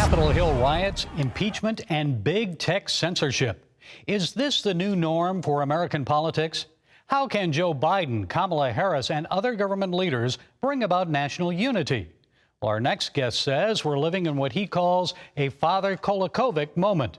Capitol Hill riots, impeachment, and big tech censorship. Is this the new norm for American politics? How can Joe Biden, Kamala Harris, and other government leaders bring about national unity? Well, our next guest says we're living in what he calls a Father Kolakovic moment.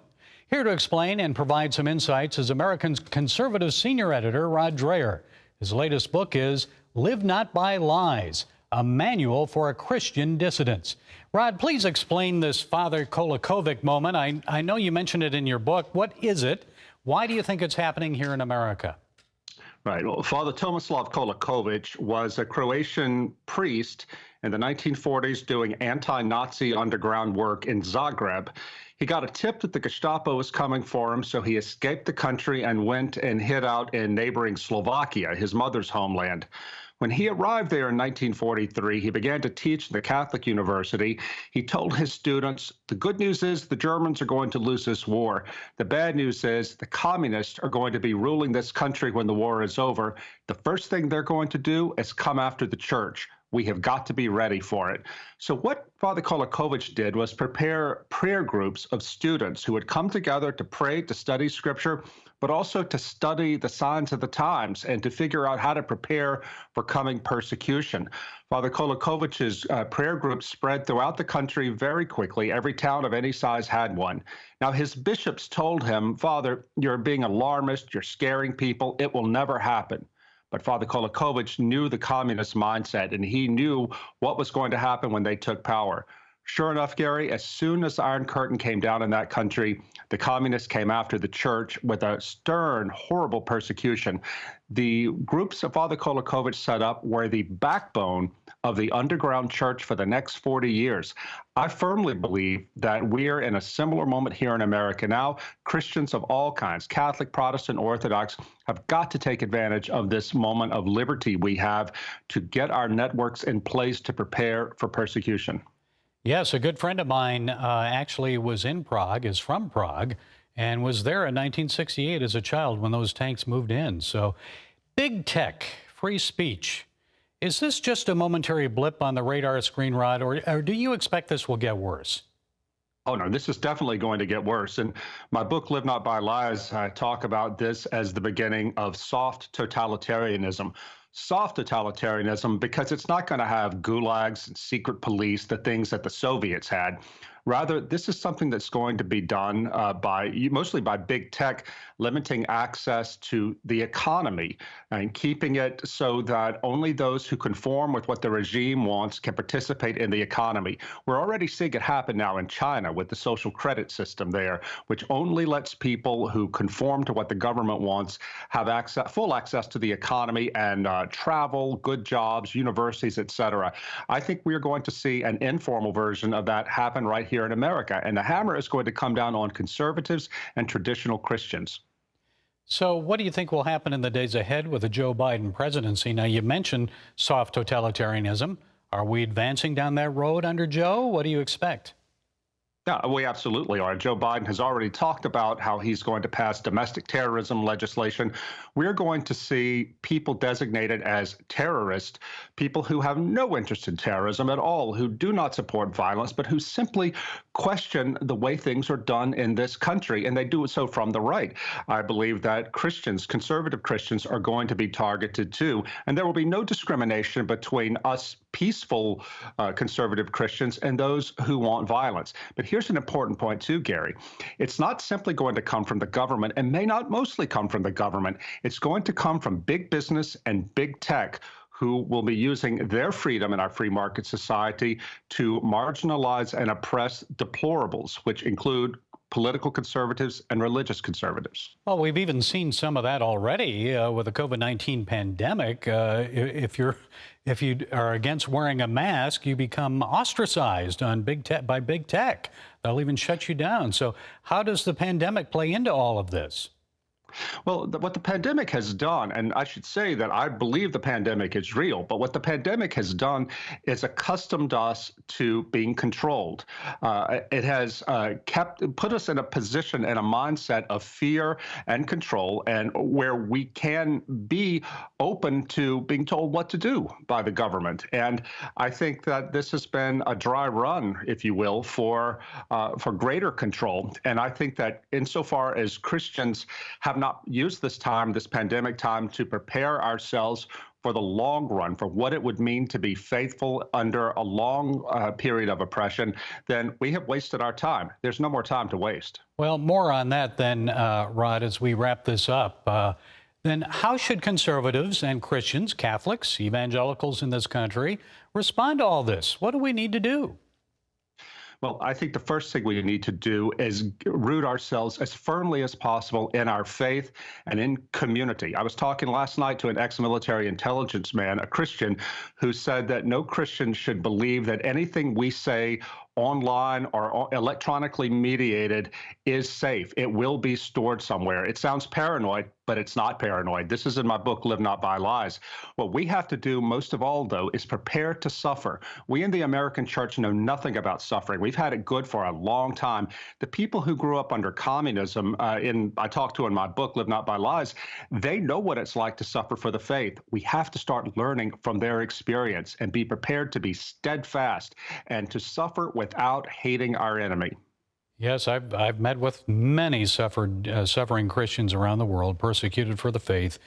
Here to explain and provide some insights is American's conservative senior editor, Rod Dreher. His latest book is Live Not by Lies, a manual for a Christian dissidents. Rod, please explain this Father Kolakovic moment. I know you mentioned it in your book. What is it? Why do you think it's happening here in America? Right. Well, Father Tomislav Kolakovic was a Croatian priest in the 1940s doing anti-Nazi underground work in Zagreb. He got a tip that the Gestapo was coming for him, so he escaped the country and went and hid out in neighboring Slovakia, his mother's homeland. When he arrived there in 1943, he began to teach at the Catholic University. He told his students, the good news is the Germans are going to lose this war. The bad news is the communists are going to be ruling this country when the war is over. The first thing they're going to do is come after the church. We have got to be ready for it. So what Father Kolakovic did was prepare prayer groups of students who would come together to pray, to study scripture, but also to study the signs of the times and to figure out how to prepare for coming persecution. Father Kolakovic's prayer groups spread throughout the country very quickly. Every town of any size had one. Now, his bishops told him, Father, you're being alarmist, you're scaring people, it will never happen. But Father Kolakovic knew the communist mindset, and he knew what was going to happen when they took power. Sure enough, Gary, as soon as the Iron Curtain came down in that country, the communists came after the church with a stern, horrible persecution. The groups that Father Kolakovic set up were the backbone of the underground church for the next 40 years. I firmly believe that we're in a similar moment here in America now. Christians of all kinds, Catholic, Protestant, Orthodox, have got to take advantage of this moment of liberty we have to get our networks in place to prepare for persecution. Yes, a good friend of mine actually was in Prague, is from Prague, and was there in 1968 as a child when those tanks moved in. So big tech, free speech. Is this just a momentary blip on the radar screen, Rod, or do you expect this will get worse? Oh, no, this is definitely going to get worse. In my book, Live Not by Lies, I talk about this as the beginning of soft totalitarianism. Soft totalitarianism because it's not going to have gulags and secret police, the things that the Soviets had. Rather, this is something that's going to be done mostly by big tech, limiting access to the economy and keeping it so that only those who conform with what the regime wants can participate in the economy. We're already seeing it happen now in China with the social credit system there, which only lets people who conform to what the government wants have full access to the economy and travel, good jobs, universities, etc. I think we're going to see an informal version of that happen right here in America, and the hammer is going to come down on conservatives and traditional Christians. So what do you think will happen in the days ahead with the Joe Biden presidency? Now, you mentioned soft totalitarianism. Are we advancing down that road under Joe? What do you expect? Yeah, we absolutely are. Joe Biden has already talked about how he's going to pass domestic terrorism legislation. We're going to see people designated as terrorists, people who have no interest in terrorism at all, who do not support violence, but who simply question the way things are done in this country, and they do so from the right. I believe that Christians, conservative Christians, are going to be targeted too, and there will be no discrimination between us peaceful conservative Christians and those who want violence. But here's an important point too, Gary. It's not simply going to come from the government, and may not mostly come from the government. It's going to come from big business and big tech, who will be using their freedom in our free market society to marginalize and oppress deplorables, which include political conservatives and religious conservatives. Well, we've even seen some of that already with the COVID-19 pandemic. If you are against wearing a mask, you become ostracized on by big tech. They'll even shut you down. So how does the pandemic play into all of this? Well, what the pandemic has done, and I should say that I believe the pandemic is real, but what the pandemic has done is accustomed us to being controlled. It has put us in a position and a mindset of fear and control, and where we can be open to being told what to do by the government. And I think that this has been a dry run, if you will, for greater control. And I think that insofar as Christians have not used this time, this pandemic time, to prepare ourselves for the long run, for what it would mean to be faithful under a long period of oppression, then we have wasted our time. There's no more time to waste. Well, more on that then, Rod, as we wrap this up. Then how should conservatives and Christians, Catholics, evangelicals in this country respond to all this? What do we need to do? Well, I think the first thing we need to do is root ourselves as firmly as possible in our faith and in community. I was talking last night to an ex-military intelligence man, a Christian, who said that no Christian should believe that anything we say online or electronically mediated is safe. It will be stored somewhere. It sounds paranoid, but it's not paranoid. This is in my book, Live Not by Lies. What we have to do most of all, though, is prepare to suffer. We in the American church know nothing about suffering. We've had it good for a long time. The people who grew up under communism, I talk to in my book, Live Not by Lies, they know what it's like to suffer for the faith. We have to start learning from their experience and be prepared to be steadfast and to suffer without hating our enemy. Yes, I've met with many suffering Christians around the world, persecuted for the faith.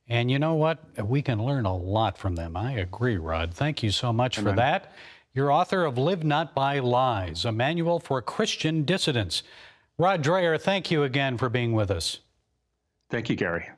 And you know what? We can learn a lot from them. I agree, Rod. Thank you so much for that. You're author of Live Not by Lies, a manual for Christian dissidents. Rod Dreher, thank you again for being with us. Thank you, Gary.